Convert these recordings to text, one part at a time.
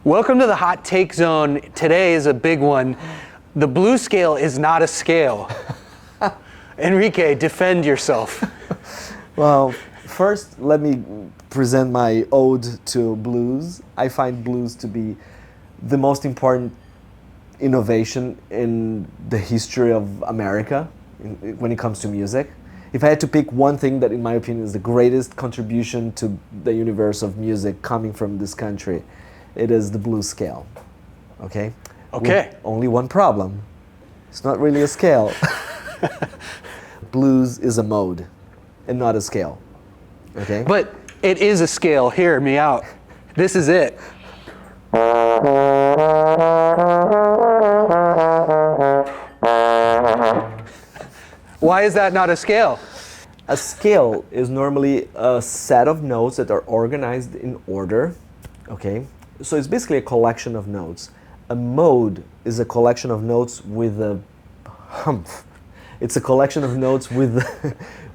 Welcome to the hot take zone. Today is a big one. The blues scale is not a scale. Enrique, defend yourself. Well, first let me present my ode to blues. I find blues to be the most important innovation in the history of America when it comes to music. If I had to pick one thing that in my opinion is the greatest contribution to the universe of music coming from this country, it is the blues scale. Okay? Okay. With only one problem. It's not really a scale. Blues is a mode and not a scale. Okay? But it is a scale. Hear me out. This is it. Why is that not a scale? A scale is normally a set of notes that are organized in order, okay? So it's basically a collection of notes. A mode is a collection of notes with a humph. It's a collection of notes with,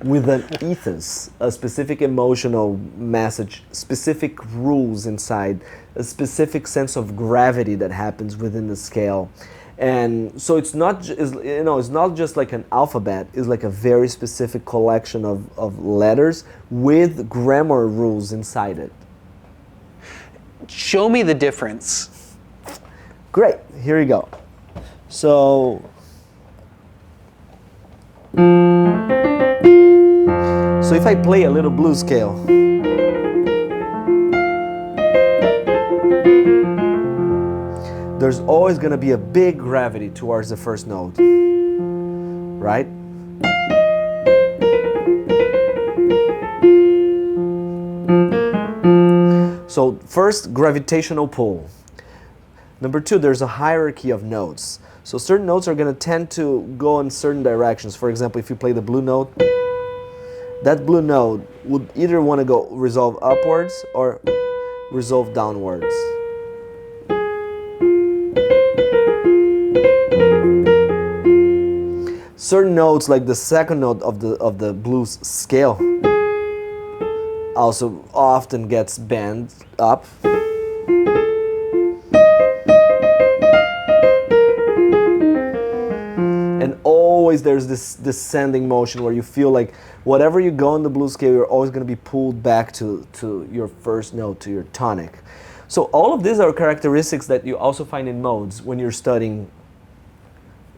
with an ethos, a specific emotional message, specific rules inside, a specific sense of gravity that happens within the scale. And so it's not, it's not just like an alphabet. It's like a very specific collection of letters with grammar rules inside it. Show me the difference. Great, here you go. So if I play a little blues scale, there's always going to be a big gravity towards the first note, right? So first, gravitational pull. Number two, there's a hierarchy of notes. So certain notes are going to tend to go in certain directions. For example, if you play the blue note, that blue note would either want to go resolve upwards or resolve downwards. Certain notes, like the second note of the blues scale, also often gets bent up. And always there's this descending motion where you feel like whatever you go on the blues scale, you're always going to be pulled back to your first note, to your tonic. So all of these are characteristics that you also find in modes when you're studying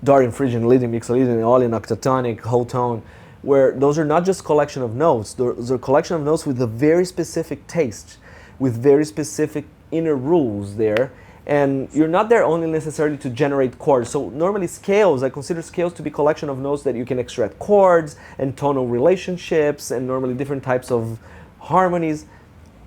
Dorian, Phrygian, Lydian, Mixolydian, Aeolian, octatonic, whole tone, where those are not just collection of notes, those are collection of notes with a very specific taste, with very specific inner rules there, and you're not there only necessarily to generate chords. So normally scales, I consider scales to be collection of notes that you can extract chords and tonal relationships and normally different types of harmonies,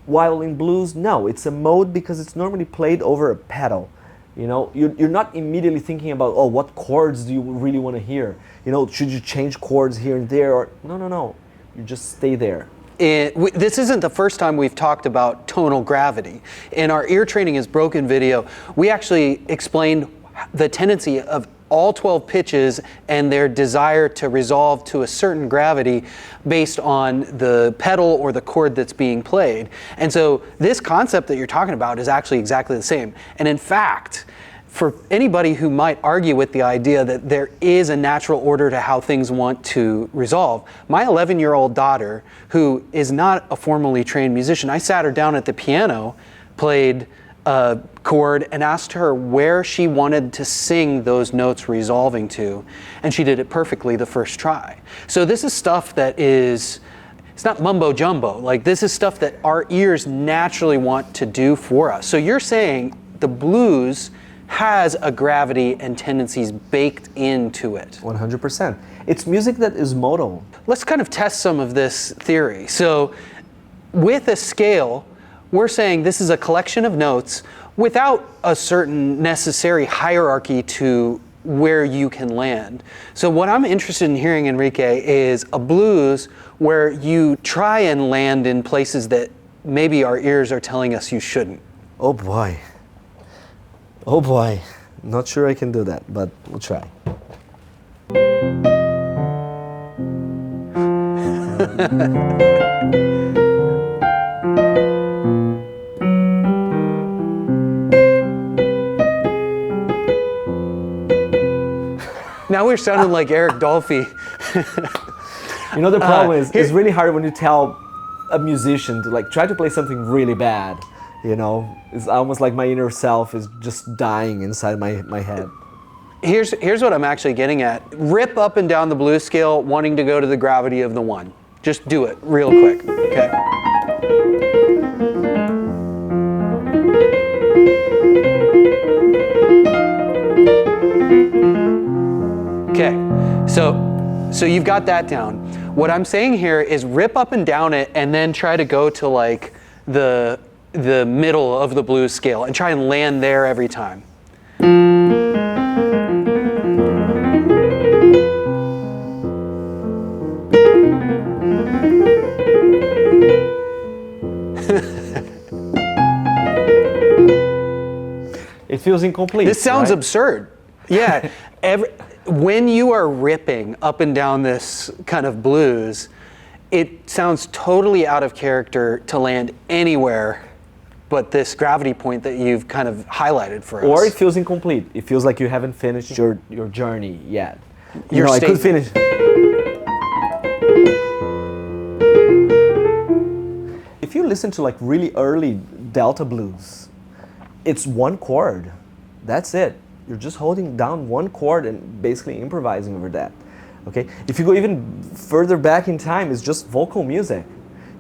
while in blues, no, it's a mode because it's normally played over a pedal. You know, you're not immediately thinking about, oh, what chords do you really want to hear? You know, should you change chords here and there? Or no. You just stay there. This isn't the first time we've talked about tonal gravity. In our Ear Training is Broken video, we actually explained the tendency of all 12 pitches and their desire to resolve to a certain gravity based on the pedal or the chord that's being played. And so this concept that you're talking about is actually exactly the same. And in fact, for anybody who might argue with the idea that there is a natural order to how things want to resolve, my 11-year-old daughter, who is not a formally trained musician, I sat her down at the piano, played a chord and asked her where she wanted to sing those notes resolving to, and she did it perfectly the first try. So this is stuff that is, it's not mumbo jumbo, like this is stuff that our ears naturally want to do for us. So you're saying the blues has a gravity and tendencies baked into it. 100%. It's music that is modal. Let's kind of test some of this theory. So with a scale, we're saying this is a collection of notes without a certain necessary hierarchy to where you can land. So what I'm interested in hearing, Enrique, is a blues where you try and land in places that maybe our ears are telling us you shouldn't. Oh boy. Oh boy. Not sure I can do that, but we'll try. Now we're sounding like Eric Dolphy. You know, the problem is, it's really hard when you tell a musician to like try to play something really bad. You know, it's almost like my inner self is just dying inside my head. Here's what I'm actually getting at. Rip up and down the blues scale, wanting to go to the gravity of the 1. Just do it real quick, okay? Okay, so you've got that down. What I'm saying here is rip up and down it and then try to go to like the middle of the blues scale and try and land there every time. It feels incomplete. This sounds right? absurd. Yeah. When you are ripping up and down this kind of blues, it sounds totally out of character to land anywhere but this gravity point that you've kind of highlighted for us. Or it feels incomplete. It feels like you haven't finished your journey yet. You know, I state- could finish. If you listen to like really early Delta blues, it's 1 chord. That's it. You're just holding down 1 chord and basically improvising over that. Okay? If you go even further back in time, it's just vocal music.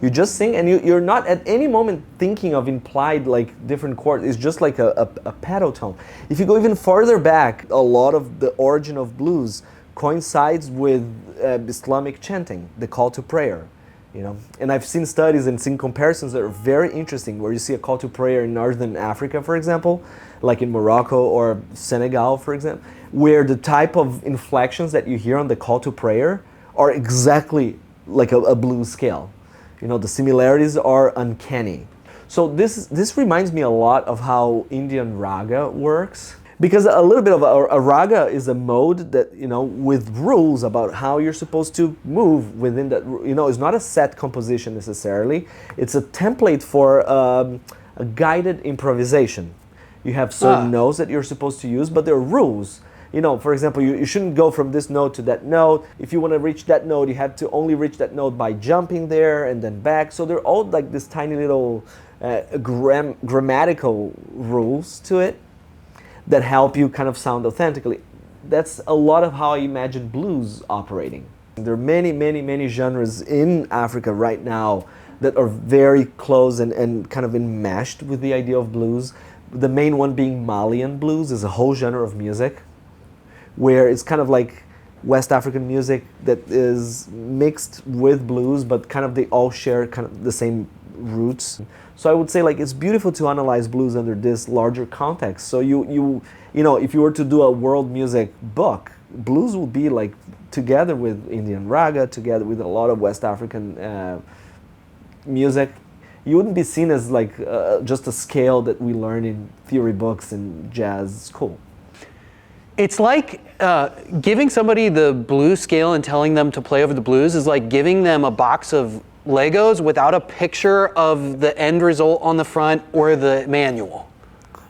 You just sing and you're not at any moment thinking of implied like different chords. It's just like a pentatone. If you go even farther back, a lot of the origin of blues coincides with Islamic chanting, the call to prayer. You know, and I've seen studies and seen comparisons that are very interesting, where you see a call to prayer in Northern Africa, for example, like in Morocco or Senegal, for example, where the type of inflections that you hear on the call to prayer are exactly like a blues scale. You know, the similarities are uncanny. So this reminds me a lot of how Indian Raga works. Because a little bit of a Raga is a mode that, you know, with rules about how you're supposed to move within that, you know, it's not a set composition necessarily. It's a template for a guided improvisation. You have certain notes that you're supposed to use, but there are rules. You know, for example, you shouldn't go from this note to that note. If you want to reach that note, you have to only reach that note by jumping there and then back. So they're all like this tiny little grammatical rules to it that help you kind of sound authentically. That's a lot of how I imagine blues operating. There are many, many, many genres in Africa right now that are very close and kind of enmeshed with the idea of blues. The main one being Malian blues is a whole genre of music where it's kind of like West African music that is mixed with blues, but kind of they all share kind of the same roots. So I would say like it's beautiful to analyze blues under this larger context. So you know, if you were to do a world music book, blues will be like together with Indian Raga, together with a lot of West African music. You wouldn't be seen as like just a scale that we learn in theory books in jazz school. It's like giving somebody the blues scale and telling them to play over the blues is like giving them a box of Legos without a picture of the end result on the front or the manual.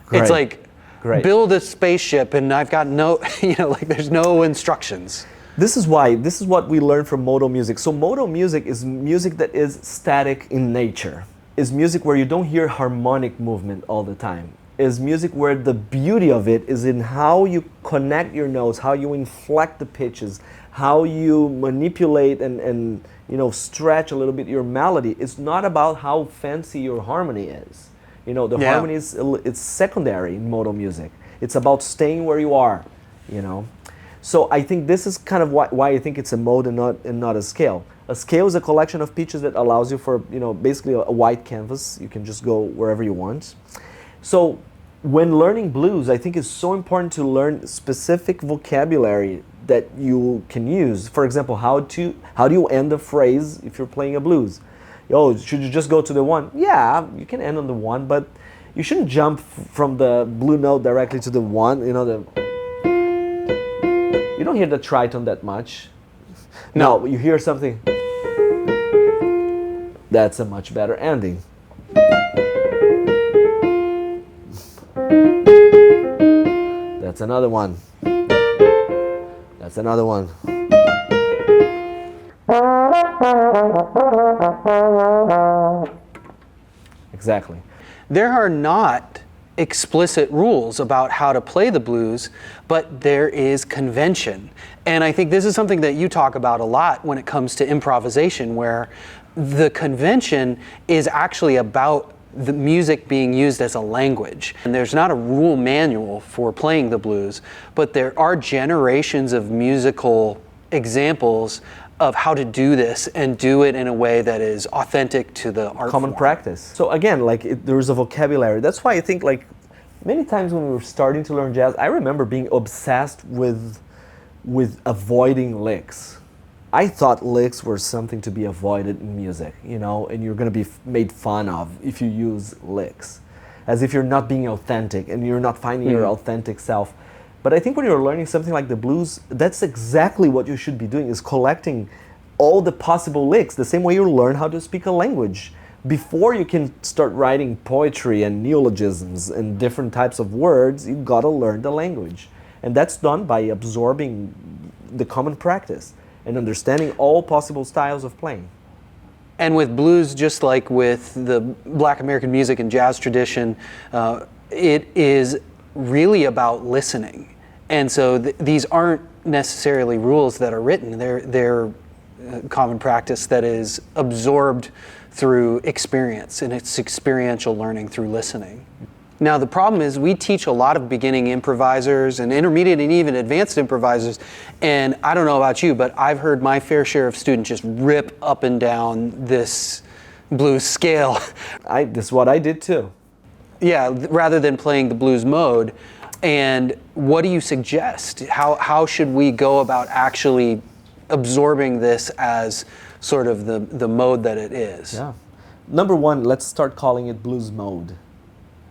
Great. It's like Great. Build a spaceship and I've got no, you know, like there's no instructions. This is what we learn from modal music. So modal music is music that is static in nature. Is music where you don't hear harmonic movement all the time. Is music where the beauty of it is in how you connect your notes, how you inflect the pitches, how you manipulate and you know, stretch a little bit your melody. It's not about how fancy your harmony is. You know, the harmony is it's secondary in modal music. It's about staying where you are, you know. So I think this is kind of why I think it's a mode and not a scale. A scale is a collection of pitches that allows you for, you know, basically a white canvas. You can just go wherever you want. So when learning blues, I think it's so important to learn specific vocabulary that you can use. For example, how do you end a phrase if you're playing a blues? Oh, should you just go to the 1? Yeah, you can end on the 1, but you shouldn't jump from the blue note directly to the 1. You know, you don't hear the tritone that much. No, you hear something. That's a much better ending. That's another one. That's another one. Exactly. There are not explicit rules about how to play the blues, but there is convention. And I think this is something that you talk about a lot when it comes to improvisation, where the convention is actually about the music being used as a language. And there's not a rule manual for playing the blues, but there are generations of musical examples of how to do this and do it in a way that is authentic to the art Common form. practice. So again, like there's a vocabulary. That's why I think like many times when we were starting to learn jazz, I remember being obsessed with avoiding licks. I thought licks were something to be avoided in music, you know, and you're going to be made fun of if you use licks, as if you're not being authentic and you're not finding your authentic self. But I think when you're learning something like the blues, that's exactly what you should be doing, is collecting all the possible licks, the same way you learn how to speak a language. Before you can start writing poetry and neologisms and different types of words, you've got to learn the language. And that's done by absorbing the common practice and understanding all possible styles of playing. And with blues, just like with the Black American music and jazz tradition, it is really about listening. And so these aren't necessarily rules that are written. They're common practice that is absorbed through experience, and it's experiential learning through listening. Now the problem is we teach a lot of beginning improvisers and intermediate and even advanced improvisers, and I don't know about you, but I've heard my fair share of students just rip up and down this blues scale. This is what I did too. Yeah, rather than playing the blues mode. And what do you suggest? How should we go about actually absorbing this as sort of the mode that it is? Yeah. Number one, let's start calling it blues mode,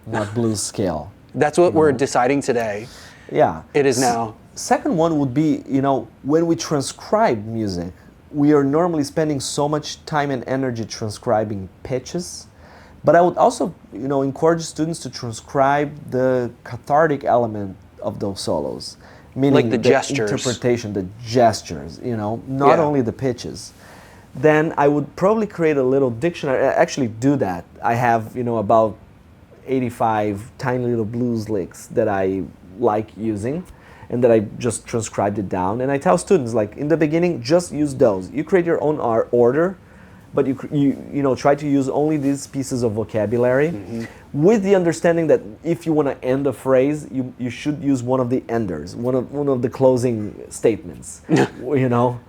not blues scale. That's what we're deciding today. Yeah. It is now. Second one would be, you know, when we transcribe music, we are normally spending so much time and energy transcribing pitches. But I would also, you know, encourage students to transcribe the cathartic element of those solos, meaning like the gestures, interpretation, the gestures, you know, not only the pitches. Then I would probably create a little dictionary. I actually do that. I have, you know, about 85 tiny little blues licks that I like using, and that I just transcribed it down. And I tell students, like, in the beginning, just use those. You create your own order, but you know, try to use only these pieces of vocabulary, with the understanding that if you want to end a phrase, you should use one of the enders, one of the closing statements. You know,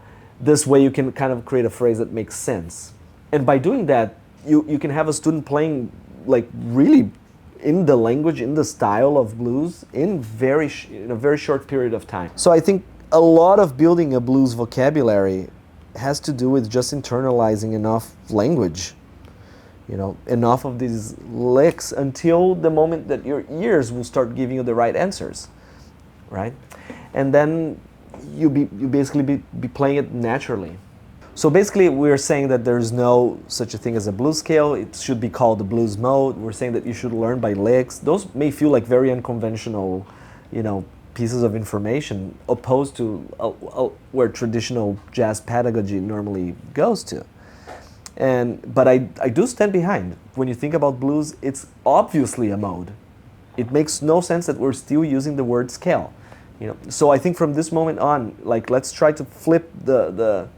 this way you can kind of create a phrase that makes sense. And by doing that, you can have a student playing like really in the language, in the style of blues, in a very short period of time. So I think a lot of building a blues vocabulary has to do with just internalizing enough language, you know, enough of these licks until the moment that your ears will start giving you the right answers, right? And then you basically be playing it naturally. So basically we're saying that there's no such a thing as a blues scale. It should be called the blues mode. We're saying that you should learn by licks. Those may feel like very unconventional, you know, pieces of information opposed to where traditional jazz pedagogy normally goes to. But I do stand behind. When you think about blues, it's obviously a mode. It makes no sense that we're still using the word scale. You know, so I think from this moment on, like, let's try to flip the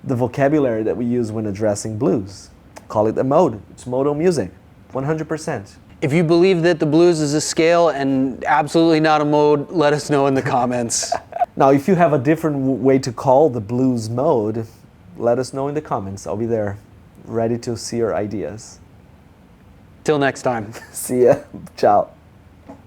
vocabulary that we use when addressing blues. Call it a mode. It's modal music, 100%. If you believe that the blues is a scale and absolutely not a mode, let us know in the comments. Now, if you have a different way to call the blues mode, let us know in the comments. I'll be there, ready to see your ideas. Till next time. See ya. Ciao.